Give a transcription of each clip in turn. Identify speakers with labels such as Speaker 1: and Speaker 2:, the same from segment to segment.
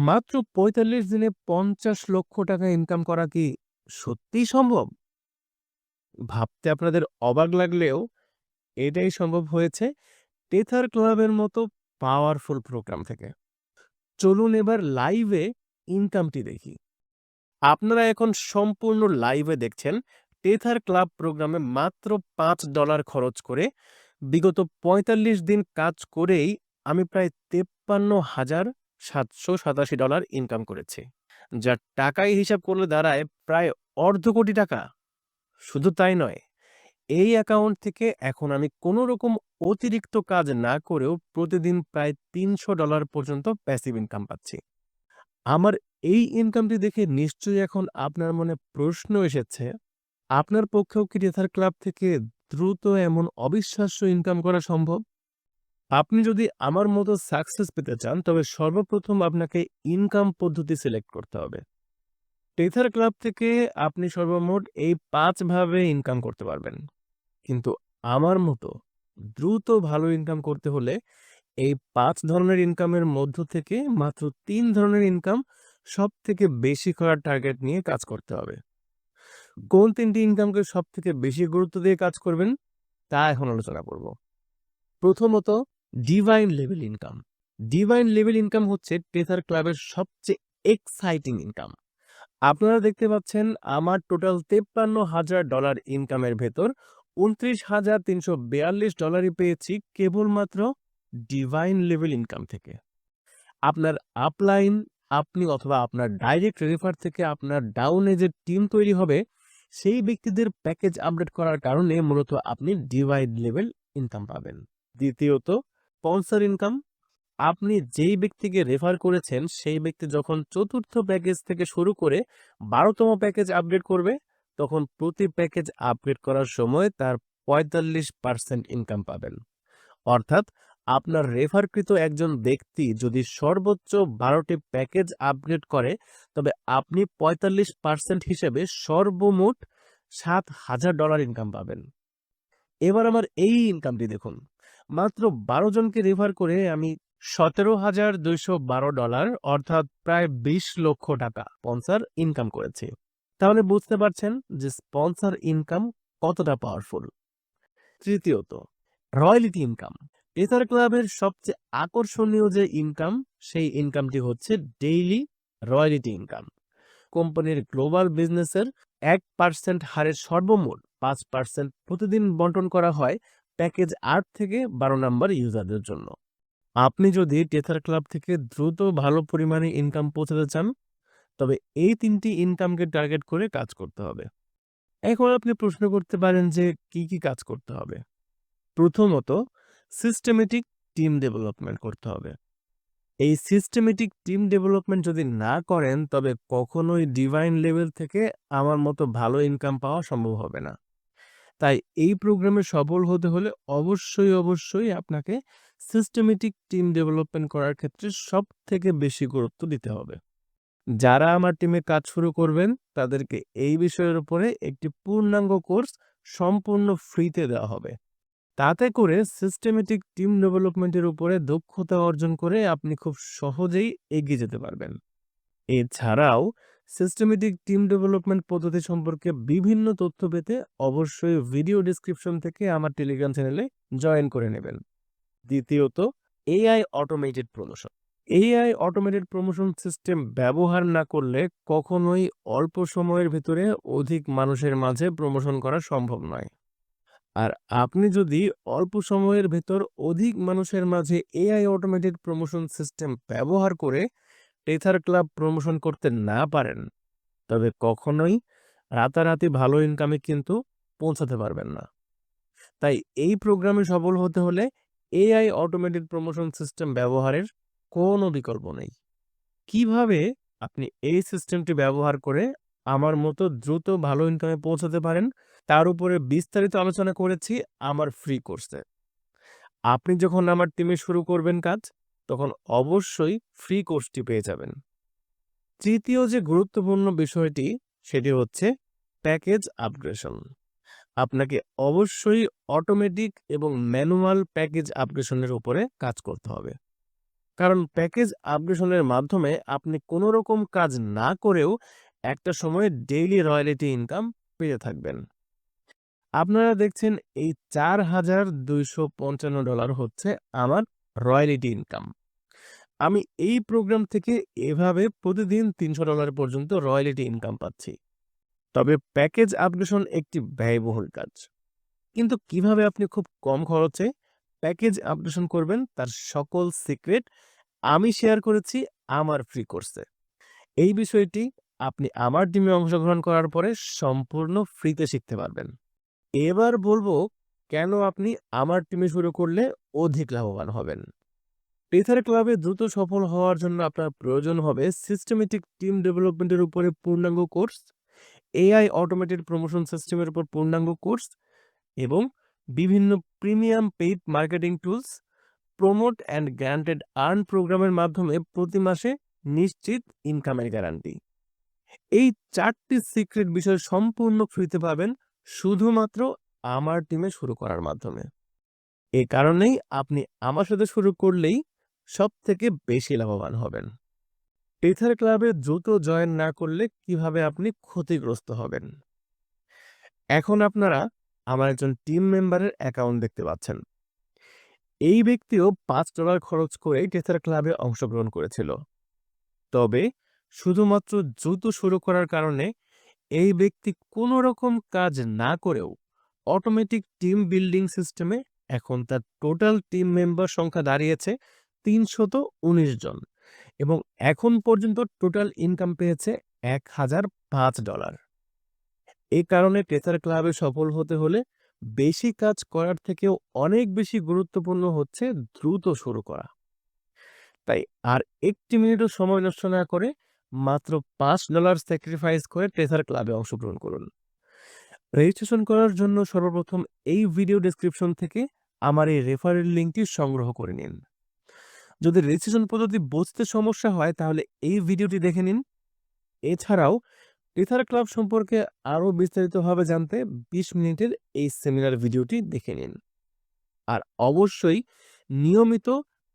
Speaker 1: মাত্র ৪৫ দিনে ৫০ লক্ষ টাকা ইনকাম করা কি সত্যিই সম্ভব? ভাবতে আপনাদের অবাক লাগলেও এটাই সম্ভব হয়েছে টেথার ক্লাবের মতো পাওয়ারফুল প্রোগ্রাম থেকে। চলুন এবার লাইভে ইনকামটি দেখি। আপনারা এখন সম্পূর্ণ লাইভে দেখছেন টেথার ক্লাব প্রোগ্রামে মাত্র $৫ খরচ করে বিগত ৪৫ দিন কাজ করেই আমি প্রায় $৫৩,৭৮৭ ইনকাম করেছি। যা টাকায় হিসাব করলে দাঁড়ায় প্রায় অর্ধ কোটি টাকা। শুধু তাই নয়, এই অ্যাকাউন্ট থেকে এখন আমি কোনো রকম অতিরিক্ত কাজ না করেও প্রতিদিন প্রায় $৩০০ পর্যন্ত প্যাসিভ ইনকাম পাচ্ছি। আমার এই ইনকামটি দেখে নিশ্চয়ই এখন আপনার মনে প্রশ্ন এসেছে, আপনার পক্ষেও কি টেথার ক্লাব থেকে দ্রুত এমন অবিশ্বাস্য ইনকাম করা সম্ভব? আপনি যদি আমার মতো সাকসেস পেতে চান, তবে সর্বপ্রথম আপনাকে ইনকাম পদ্ধতি সিলেক্ট করতে হবে। টেথার ক্লাব থেকে আপনি সর্বমোট এই ৫ ভাবে ইনকাম করতে পারবেন। কিন্তু আমার মতো দ্রুত ভালো ইনকাম করতে হলে এই ৫ ধরনের ইনকামের মধ্য থেকে মাত্র ৩ ধরনের ইনকাম সবথেকে বেশি করার টার্গেট নিয়ে কাজ করতে হবে। কোন ৩টি ইনকামকে সবথেকে বেশি গুরুত্ব দিয়ে কাজ করবেন তা এখন আলোচনা করব। প্রথমত, divine level income. Divine level income হচ্ছে টেথার ক্লাবের সবচেয়ে এক্সাইটিং ইনকাম। আপনারা দেখতে পাচ্ছেন আমার টোটাল $৫৩,০০০ ইনকামের ভেতর $২৯,৩৪২ পেয়েছি কেবলমাত্র ডিভাইন লেভেল ইনকাম থেকে। আপনার আপলাইন, আপনি অথবা আপনার ডাইরেক্ট রেফার থেকে আপনার ডাউনে যে টিম তৈরি হবে, সেই ব্যক্তিদের প্যাকেজ আপডেট করার কারণে মূলত আপনি ডিভাইন লেভেল ইনকাম পাবেন। দ্বিতীয়ত, স্পন্সর ইনকাম। আপনি যেই ব্যক্তিকে রেফার করেছেন, সেই ব্যক্তি যখন ৪র্থ প্যাকেজ থেকে শুরু করে ১২তম প্যাকেজ আপগ্রেড করবে, তখন প্রতি প্যাকেজ আপগ্রেড করার সময় তার ৪৫% ইনকাম পাবেন। অর্থাৎ আপনার রেফারকৃত একজন ব্যক্তি যদি সর্বোচ্চ ১২টি প্যাকেজ আপগ্রেড করে, তবে আপনি ৪৫% হিসেবে সর্বমোট $৭,০০০ ইনকাম পাবেন। এবার আমার এই ইনকামটি দেখুন। মাত্র ১২ জনকে রেফার করে আমি $১৭,২১২ অর্থাৎ প্রায় ২০ লক্ষ টাকা স্পন্সর ইনকাম করেছি। তাহলে বুঝতে পারছেন যে স্পন্সর ইনকাম কতটা পাওয়ারফুল। তৃতীয়ত, রয়্যালটি ইনকাম। টেথার ক্লাবের সবচেয়ে আকর্ষণীয় যে ইনকাম, সেই ইনকামটি হচ্ছে ডেইলি রয়্যালটি ইনকাম। কোম্পানির গ্লোবাল বিজনেসের ১% হারে সর্বমোট ৫% প্রতিদিন বন্টন করা হয় প্যাকেজ ৮ থেকে ১২ নাম্বার ইউজারদের জন্য। আপনি যদি টেথার ক্লাব থেকে দ্রুত ভালো পরিমাণে ইনকাম পৌঁছাতে চান, তবে এই ৩টি ইনকামকে টার্গেট করে কাজ করতে হবে। এখন আপনি প্রশ্ন করতে পারেন যে কি কাজ করতে হবে? প্রথমত, সিস্টেমেটিক টিম ডেভেলপমেন্ট করতে হবে। এই সিস্টেমেটিক টিম ডেভেলপমেন্ট যদি না করেন, তবে কখনোই ডিভাইন লেভেল থেকে আমার মতো ভালো ইনকাম পাওয়া সম্ভব হবে না। তাই এই প্রোগ্রামে সফল হতে হলে অবশ্যই আপনাকে সিস্টেমেটিক টিম ডেভেলপমেন্ট করার ক্ষেত্রে সবথেকে বেশি গুরুত্ব দিতে হবে। যারা আমার টিমে কাজ শুরু করবেন, তাদেরকে এই বিষয়ের উপরে একটি পূর্ণাঙ্গ কোর্স সম্পূর্ণ ফ্রিতে দেওয়া হবে। তাতে করে সিস্টেমেটিক টিম ডেভেলপমেন্টের উপরে দক্ষতা অর্জন করে আপনি খুব সহজেই এগিয়ে যেতে পারবেন। এছাড়াও সিস্টেমেটিক টিম ডেভেলপমেন্ট পদ্ধতি সম্পর্কে বিভিন্ন তথ্য পেতে অবশ্যই ভিডিও ডেসক্রিপশন থেকে আমার টেলিগ্রাম চ্যানেলে জয়েন করে নেবেন। দ্বিতীয়ত, AI automated promotion. AI automated promotion system ব্যবহার না করলে কখনোই অল্প সময়ের ভেতরে অধিক মানুষের মাঝে প্রমোশন করা সম্ভব নয়। আর আপনি যদি অল্প সময়ের ভেতর অধিক মানুষের মাঝে এআই অটোমেটেড প্রমোশন সিস্টেম ব্যবহার করে টেথার ক্লাব প্রমোশন করতে না পারেন, তবে কখনোই রাতারাতি ভালো ইনকামে কিন্তু পৌঁছাতে পারবেন না। তাই এই প্রোগ্রামে সফল হতে হলে এআই অটোমেটেড প্রমোশন সিস্টেম ব্যবহারের কোনো বিকল্প নেই। কিভাবে আপনি এই সিস্টেমটি ব্যবহার করে আমার মতো দ্রুত ভালো ইনকামে পৌঁছাতে পারেন, তার উপরে বিস্তারিত আলোচনা করেছি আমার ফ্রি কোর্সে। আপনি যখন আমার টিমে শুরু করবেন কাজ, তখন অবশ্যই ফ্রি কোর্সটি পেয়ে যাবেন। তৃতীয় যে গুরুত্বপূর্ণ বিষয়টি, সেটি হচ্ছে প্যাকেজ আপগ্রেশন। আপনাকে অবশ্যই অটোমেটিক এবং ম্যানুয়াল প্যাকেজ আপগ্রেশনের উপরে কাজ করতে হবে। কারণ প্যাকেজ আপগ্রেশনের মাধ্যমে আপনি কোনো রকম কাজ না করেও একটা সময়ে ডেইলি রয়্যালিটি ইনকাম পেতে থাকবেন। আপনারা দেখছেন এই $4,255 হচ্ছে আমার রয়্যালিটি ইনকাম। আমি এই প্রোগ্রাম থেকে এভাবে প্রতিদিন $300 পর্যন্ত রয়্যালিটি ইনকাম পাচ্ছি। তবে প্যাকেজ আপগ্রেশন একটি ব্যয়বহুল কাজ। কিন্তু কিভাবে আপনি খুব কম খরচে প্যাকেজ আপগ্রেশন করবেন তার সকল সিক্রেট আমি শেয়ার করেছি আমার ফ্রি কোর্সে। এই বিষয়টি আপনি আমার টিমে অংশগ্রহণ করার পরে সম্পূর্ণ ফ্রিতে শিখতে পারবেন। এবার বলবো কেন আপনি আমার টিমে শুরু করলে অধিক লাভবান হবেন। টেথার ক্লাবে দ্রুত সফল হওয়ার জন্য আপনার প্রয়োজন হবে সিস্টেমেটিক টিম ডেভেলপমেন্টের উপরে পূর্ণাঙ্গ কোর্স, এআই অটোমেটেড প্রমোশন সিস্টেমের উপর পূর্ণাঙ্গ কোর্স এবং বিভিন্ন premium paid marketing tools, promote and granted earn প্রোগ্রামের মাধ্যমে প্রতি মাসে নিশ্চিত ইনকামের গ্যারান্টি। এই 4টি সিক্রেট বিষয় সম্পূর্ণ ফ্রিতে পাবেন শুধুমাত্র আমার টিমে শুরু করার মাধ্যমে। এ কারণেই আপনি আমার সাথে শুরু করলেই সবথেকে বেশি লাভবান হবেন। টেথার ক্লাবে দ্রুত জয়েন না করলে কিভাবে আপনি ক্ষতিগ্রস্ত হবেন। এখন আপনারা আমার একজন টিম মেম্বারের অ্যাকাউন্ট দেখতে পাচ্ছেন। এই ব্যক্তিও $5 খরচ করে টেথার ক্লাবে অংশগ্রহণ করেছিল। তবে শুধুমাত্র দ্রুত শুরু করার কারণে এই ব্যক্তি কোনো রকম কাজ না করেও অটোমেটিক টিম বিল্ডিং সিস্টেমে এখন তার টোটাল টিম মেম্বার সংখ্যা দাঁড়িয়েছে 319 জন এবং এখন পর্যন্ত টোটাল ইনকাম পেয়েছে $1,005। এই কারণে টেথার ক্লাবে সফল হতে হলে বেশি কাজ করার থেকেও অনেক বেশি গুরুত্বপূর্ণ হচ্ছে দ্রুত শুরু করা। তাই আর 1 মিনিটও সময় নষ্ট না করে মাত্র $5 স্যাক্রিফাইস করে টেথার ক্লাবে অংশগ্রহণ করুন। রেজিস্ট্রেশন করার জন্য সর্বপ্রথম এই ভিডিও ডেসক্রিপশন থেকে আমার এই রেফারেল লিঙ্কটি সংগ্রহ করে নিন। যদি রেজিস্ট্রেশন পদ্ধতি বুঝতে সমস্যা হয় তাহলে এই ভিডিওটি দেখে নিন। এছাড়াও টেথার ক্লাব সম্পর্কে আরও বিস্তারিতভাবে জানতে 20 মিনিটের এই সেমিনার ভিডিওটি দেখে নিন। আর অবশ্যই নিয়মিত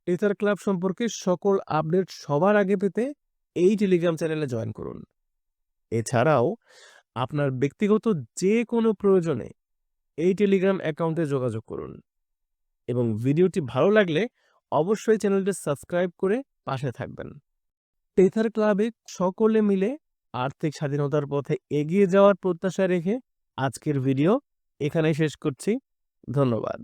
Speaker 1: টেথার ক্লাব সম্পর্কে সকল আপডেট সবার আগে পেতে এই টেলিগ্রাম চ্যানেলে জয়েন করুন। এছাড়াও আপনার ব্যক্তিগত যে কোনো প্রয়োজনে এই টেলিগ্রাম অ্যাকাউন্টে যোগাযোগ করুন এবং ভিডিওটি ভালো লাগলে অবশ্যই চ্যানেলটি সাবস্ক্রাইব করে পাশে থাকবেন। টেথার ক্লাবে সকলে মিলে আর্থিক স্বাধীনতার পথে এগিয়ে যাওয়ার প্রত্যাশা রেখে আজকের ভিডিও এখানেই শেষ করছি। ধন্যবাদ।